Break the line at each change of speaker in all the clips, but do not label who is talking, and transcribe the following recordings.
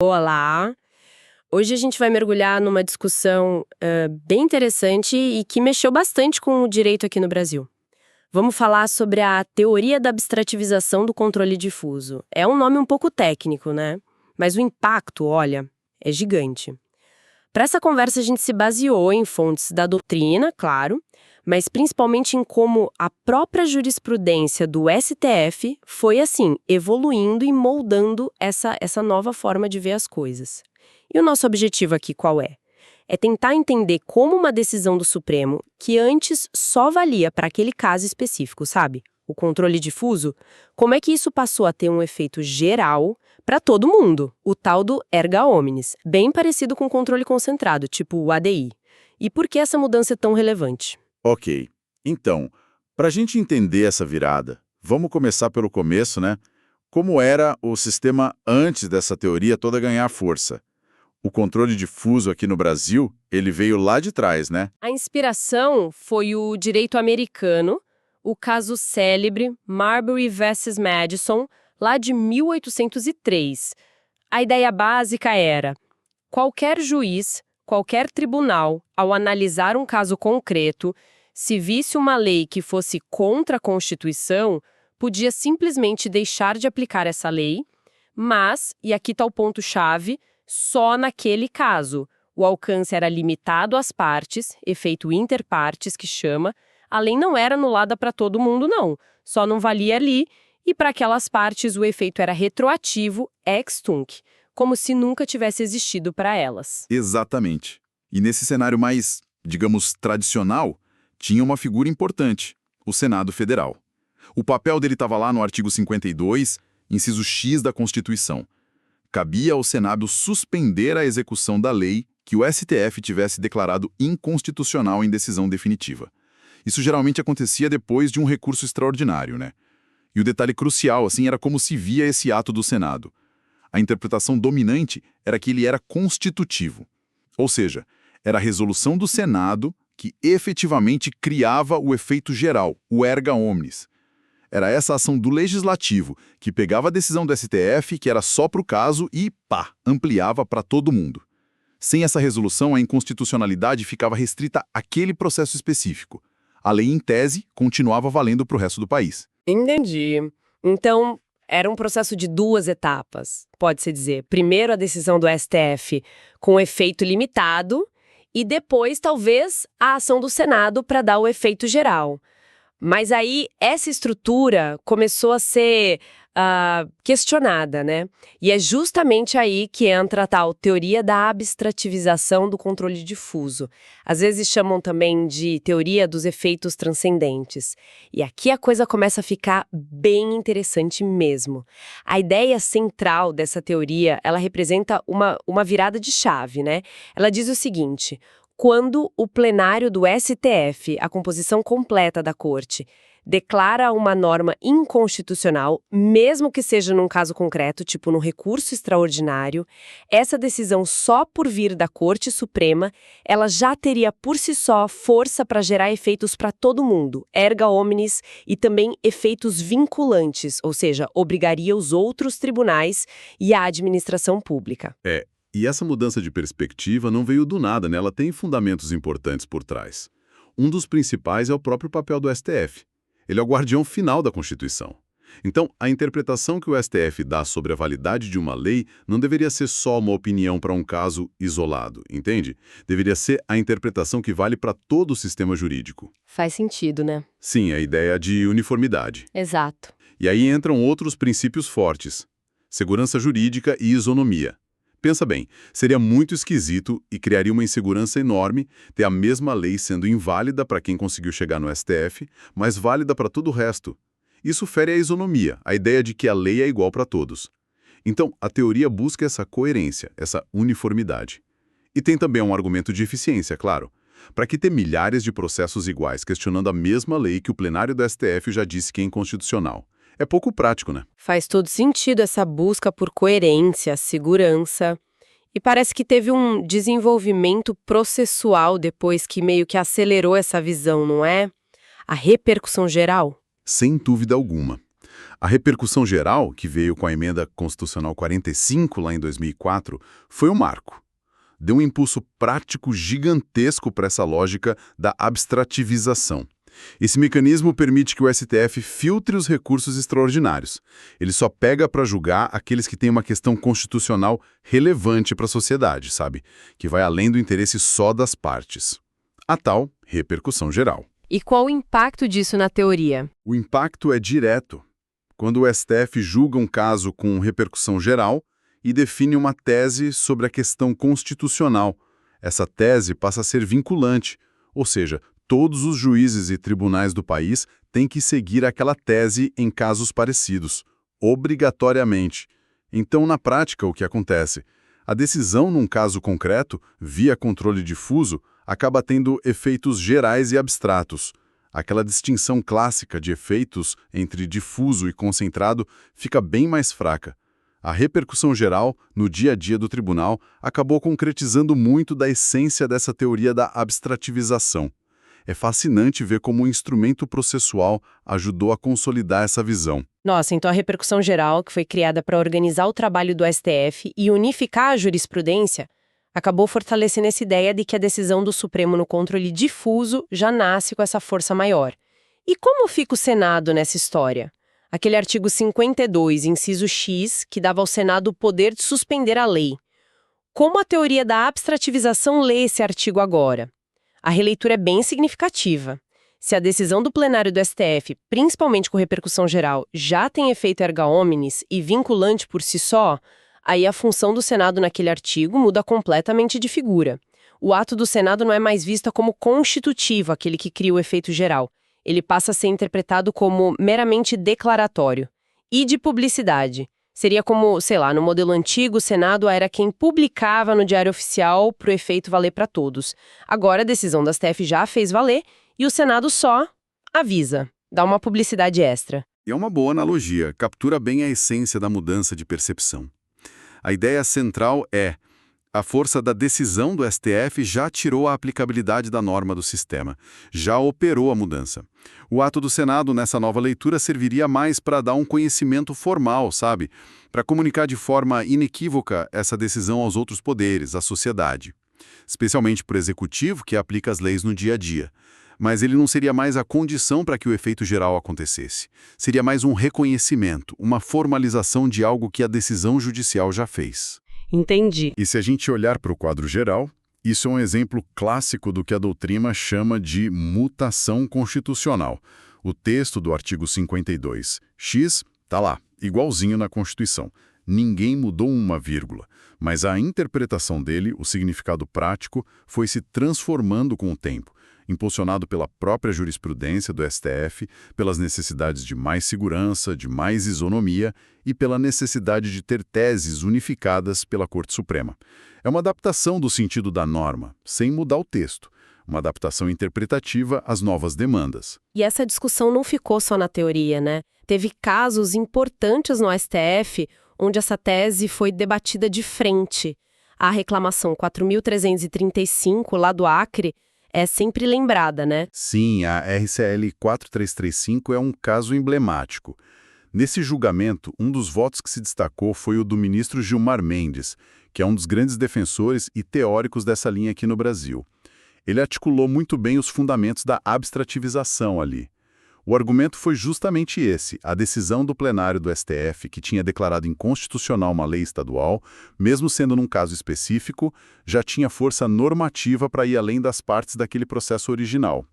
Olá! Hoje a gente vai mergulhar numa discussão bem interessante e que mexeu bastante com o direito aqui no Brasil. Vamos falar sobre a teoria da abstrativização do controle difuso. É um nome um pouco técnico, né? Mas o impacto, olha, é gigante. Para essa conversa a gente se baseou em fontes da doutrina, claro, mas principalmente em como a própria jurisprudência do STF foi, assim, evoluindo e moldando essa nova forma de ver as coisas. E o nosso objetivo aqui qual é? É tentar entender como uma decisão do Supremo, que antes só valia para aquele caso específico, sabe? O controle difuso, como é que isso passou a ter um efeito geral para todo mundo, o tal do erga omnes, bem parecido com o controle concentrado, tipo o ADI. E por que essa mudança é tão relevante?
Ok. Então, para a gente entender essa virada, vamos começar pelo começo, né? Como era o sistema antes dessa teoria toda ganhar força? O controle difuso aqui no Brasil, ele veio lá de trás, né?
A inspiração foi o direito americano, o caso célebre Marbury vs. Madison, lá de 1803. A ideia básica era: qualquer juiz, qualquer tribunal, ao analisar um caso concreto, se visse uma lei que fosse contra a Constituição, podia simplesmente deixar de aplicar essa lei, mas, e aqui está o ponto-chave, só naquele caso. O alcance era limitado às partes, efeito interpartes que chama, a lei não era anulada para todo mundo, não, só não valia ali, e para aquelas partes o efeito era retroativo, ex tunc, como se nunca tivesse existido para elas.
Exatamente. E nesse cenário mais, digamos, tradicional, tinha uma figura importante, o Senado Federal. O papel dele estava lá no artigo 52, inciso X da Constituição. Cabia ao Senado suspender a execução da lei que o STF tivesse declarado inconstitucional em decisão definitiva. Isso geralmente acontecia depois de um recurso extraordinário, né? E o detalhe crucial, assim, era como se via esse ato do Senado. A interpretação dominante era que ele era constitutivo. Ou seja, era a resolução do Senado que efetivamente criava o efeito geral, o erga omnes. Era essa ação do Legislativo, que pegava a decisão do STF, que era só para o caso, e, pá, ampliava para todo mundo. Sem essa resolução, a inconstitucionalidade ficava restrita àquele processo específico. A lei, em tese, continuava valendo para o resto do país.
Entendi. Então, era um processo de duas etapas, pode-se dizer. Primeiro, a decisão do STF com efeito limitado e depois, talvez, a ação do Senado para dar o efeito geral. Mas aí, essa estrutura começou a ser questionada, né? E é justamente aí que entra a tal teoria da abstrativização do controle difuso. Às vezes chamam também de teoria dos efeitos transcendentes. E aqui a coisa começa a ficar bem interessante mesmo. A ideia central dessa teoria, ela representa uma virada de chave, né? Ela diz o seguinte: quando o plenário do STF, a composição completa da Corte, declara uma norma inconstitucional, mesmo que seja num caso concreto, tipo no recurso extraordinário, essa decisão só por vir da Corte Suprema, ela já teria por si só força para gerar efeitos para todo mundo, erga omnes, e também efeitos vinculantes, ou seja, obrigaria os outros tribunais e a administração pública.
E essa mudança de perspectiva não veio do nada, né? Ela tem fundamentos importantes por trás. Um dos principais é o próprio papel do STF. Ele é o guardião final da Constituição. Então, a interpretação que o STF dá sobre a validade de uma lei não deveria ser só uma opinião para um caso isolado, entende? Deveria ser a interpretação que vale para todo o sistema jurídico.
Faz sentido, né?
Sim, a ideia de uniformidade.
Exato.
E aí entram outros princípios fortes: segurança jurídica e isonomia. Pensa bem, seria muito esquisito e criaria uma insegurança enorme ter a mesma lei sendo inválida para quem conseguiu chegar no STF, mas válida para todo o resto. Isso fere a isonomia, a ideia de que a lei é igual para todos. Então, a teoria busca essa coerência, essa uniformidade. E tem também um argumento de eficiência, claro. Para que ter milhares de processos iguais questionando a mesma lei que o plenário do STF já disse que é inconstitucional? É pouco prático, né?
Faz todo sentido essa busca por coerência, segurança. E parece que teve um desenvolvimento processual depois que meio que acelerou essa visão, não é? A repercussão geral.
Sem dúvida alguma. A repercussão geral, que veio com a Emenda Constitucional 45, lá em 2004, foi um marco. Deu um impulso prático gigantesco para essa lógica da abstrativização. Esse mecanismo permite que o STF filtre os recursos extraordinários. Ele só pega para julgar aqueles que têm uma questão constitucional relevante para a sociedade, sabe? Que vai além do interesse só das partes. A tal repercussão geral.
E qual o impacto disso na teoria?
O impacto é direto. Quando o STF julga um caso com repercussão geral e define uma tese sobre a questão constitucional, essa tese passa a ser vinculante, ou seja, todos os juízes e tribunais do país têm que seguir aquela tese em casos parecidos, obrigatoriamente. Então, na prática, o que acontece? A decisão num caso concreto, via controle difuso, acaba tendo efeitos gerais e abstratos. Aquela distinção clássica de efeitos entre difuso e concentrado fica bem mais fraca. A repercussão geral, no dia a dia do tribunal, acabou concretizando muito da essência dessa teoria da abstrativização. É fascinante ver como o instrumento processual ajudou a consolidar essa visão.
Nossa, então a repercussão geral, que foi criada para organizar o trabalho do STF e unificar a jurisprudência, acabou fortalecendo essa ideia de que a decisão do Supremo no controle difuso já nasce com essa força maior. E como fica o Senado nessa história? Aquele artigo 52, inciso X, que dava ao Senado o poder de suspender a lei. Como a teoria da abstrativização lê esse artigo agora? A releitura é bem significativa. Se a decisão do plenário do STF, principalmente com repercussão geral, já tem efeito erga omnes e vinculante por si só, aí a função do Senado naquele artigo muda completamente de figura. O ato do Senado não é mais visto como constitutivo, aquele que cria o efeito geral. Ele passa a ser interpretado como meramente declaratório. E de publicidade. Seria como, sei lá, no modelo antigo, o Senado era quem publicava no Diário Oficial para o efeito valer para todos. Agora a decisão da STF já fez valer e o Senado só avisa, dá uma publicidade extra.
E é uma boa analogia, captura bem a essência da mudança de percepção. A ideia central é: a força da decisão do STF já tirou a aplicabilidade da norma do sistema, já operou a mudança. O ato do Senado nessa nova leitura serviria mais para dar um conhecimento formal, sabe? Para comunicar de forma inequívoca essa decisão aos outros poderes, à sociedade. Especialmente para o Executivo, que aplica as leis no dia a dia. Mas ele não seria mais a condição para que o efeito geral acontecesse. Seria mais um reconhecimento, uma formalização de algo que a decisão judicial já fez.
Entendi.
E se a gente olhar para o quadro geral, isso é um exemplo clássico do que a doutrina chama de mutação constitucional. O texto do artigo 52, X, está lá, igualzinho na Constituição. Ninguém mudou uma vírgula, mas a interpretação dele, o significado prático, foi se transformando com o tempo, impulsionado pela própria jurisprudência do STF, pelas necessidades de mais segurança, de mais isonomia e pela necessidade de ter teses unificadas pela Corte Suprema. É uma adaptação do sentido da norma, sem mudar o texto. Uma adaptação interpretativa às novas demandas.
E essa discussão não ficou só na teoria, né? Teve casos importantes no STF onde essa tese foi debatida de frente. A reclamação 4.335, lá do Acre, é sempre lembrada, né?
Sim, a RCL 4335 é um caso emblemático. Nesse julgamento, um dos votos que se destacou foi o do ministro Gilmar Mendes, que é um dos grandes defensores e teóricos dessa linha aqui no Brasil. Ele articulou muito bem os fundamentos da abstrativização ali. O argumento foi justamente esse: a decisão do plenário do STF, que tinha declarado inconstitucional uma lei estadual, mesmo sendo num caso específico, já tinha força normativa para ir além das partes daquele processo original.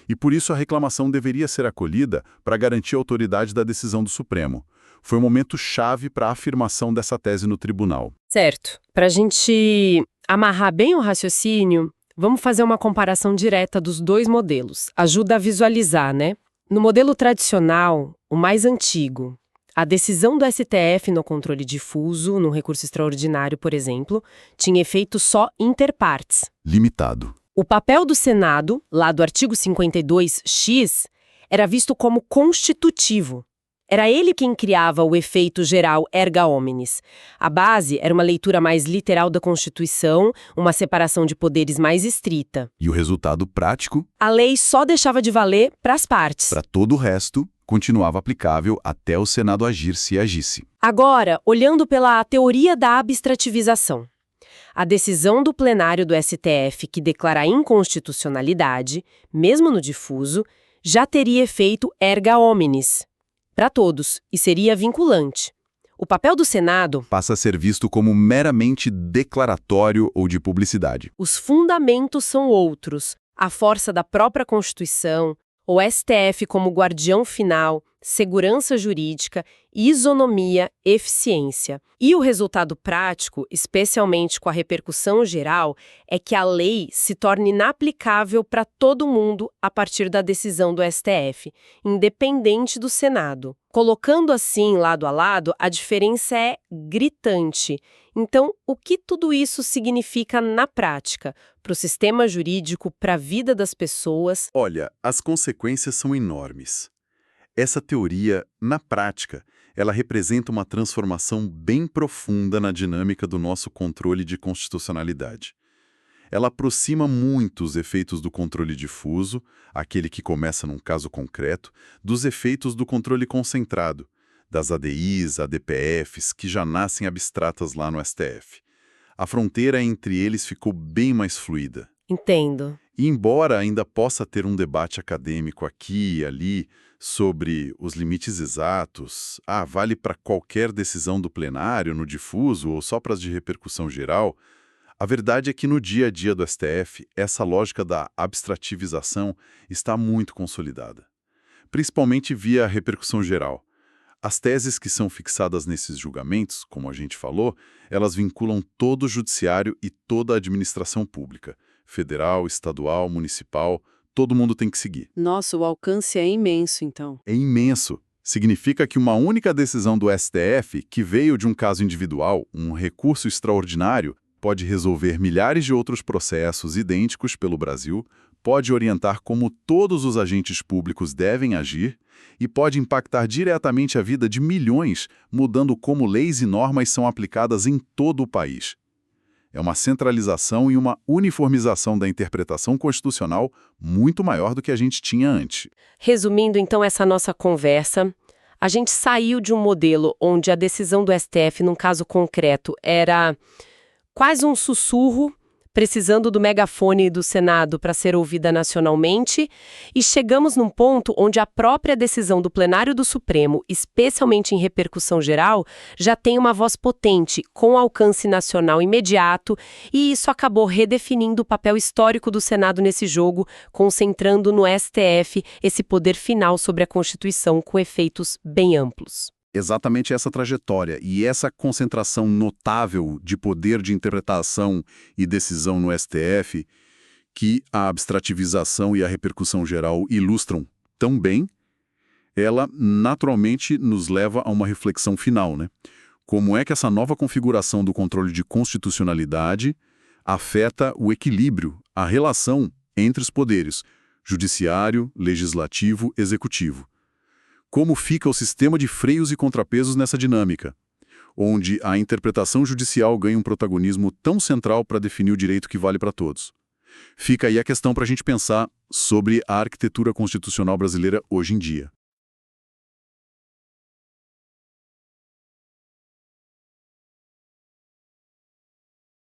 E por isso a reclamação deveria ser acolhida para garantir a autoridade da decisão do Supremo. Foi um momento chave para a afirmação dessa tese no tribunal.
Certo. Para a gente amarrar bem o raciocínio, vamos fazer uma comparação direta dos dois modelos. Ajuda a visualizar, né? No modelo tradicional, o mais antigo, a decisão do STF no controle difuso, no recurso extraordinário, por exemplo, tinha efeito só inter partes.
Limitado.
O papel do Senado, lá do artigo 52, X, era visto como constitutivo. Era ele quem criava o efeito geral erga omnes. A base era uma leitura mais literal da Constituição, uma separação de poderes mais estrita.
E o resultado prático?
A lei só deixava de valer para as partes.
Para todo o resto, continuava aplicável até o Senado agir se agisse.
Agora, olhando pela teoria da abstrativização. A decisão do plenário do STF que declara a inconstitucionalidade, mesmo no difuso, já teria efeito erga omnes para todos e seria vinculante. O papel do Senado
Passa a ser visto como meramente declaratório ou de publicidade.
Os fundamentos são outros, a força da própria Constituição, o STF como guardião final, segurança jurídica, isonomia, eficiência. E o resultado prático, especialmente com a repercussão geral, é que a lei se torne inaplicável para todo mundo a partir da decisão do STF, independente do Senado. Colocando assim, lado a lado, a diferença é gritante. Então, o que tudo isso significa na prática? Para o sistema jurídico, para a vida das pessoas?
Olha, as consequências são enormes. Essa teoria, na prática, ela representa uma transformação bem profunda na dinâmica do nosso controle de constitucionalidade. Ela aproxima muito os efeitos do controle difuso, aquele que começa num caso concreto, dos efeitos do controle concentrado, das ADIs, ADPFs, que já nascem abstratas lá no STF. A fronteira entre eles ficou bem mais fluida.
Entendo.
E embora ainda possa ter um debate acadêmico aqui e ali sobre os limites exatos, vale para qualquer decisão do plenário, no difuso ou só para as de repercussão geral, a verdade é que no dia a dia do STF, essa lógica da abstrativização está muito consolidada, principalmente via repercussão geral. As teses que são fixadas nesses julgamentos, como a gente falou, elas vinculam todo o judiciário e toda a administração pública, federal, estadual, municipal, todo mundo tem que seguir.
Nossa, o alcance é imenso, então.
É imenso. Significa que uma única decisão do STF, que veio de um caso individual, um recurso extraordinário, pode resolver milhares de outros processos idênticos pelo Brasil, pode orientar como todos os agentes públicos devem agir e pode impactar diretamente a vida de milhões, mudando como leis e normas são aplicadas em todo o país. É uma centralização e uma uniformização da interpretação constitucional muito maior do que a gente tinha antes.
Resumindo, então, essa nossa conversa, a gente saiu de um modelo onde a decisão do STF, num caso concreto, era quase um sussurro, precisando do megafone do Senado para ser ouvida nacionalmente, e chegamos num ponto onde a própria decisão do plenário do Supremo, especialmente em repercussão geral, já tem uma voz potente, com alcance nacional imediato, e isso acabou redefinindo o papel histórico do Senado nesse jogo, concentrando no STF esse poder final sobre a Constituição com efeitos bem amplos.
Exatamente essa trajetória e essa concentração notável de poder de interpretação e decisão no STF que a abstrativização e a repercussão geral ilustram tão bem, ela naturalmente nos leva a uma reflexão final, né? Como é que essa nova configuração do controle de constitucionalidade afeta o equilíbrio, a relação entre os poderes, judiciário, legislativo, executivo? Como fica o sistema de freios e contrapesos nessa dinâmica, onde a interpretação judicial ganha um protagonismo tão central para definir o direito que vale para todos? Fica aí a questão para a gente pensar sobre a arquitetura constitucional brasileira hoje em dia.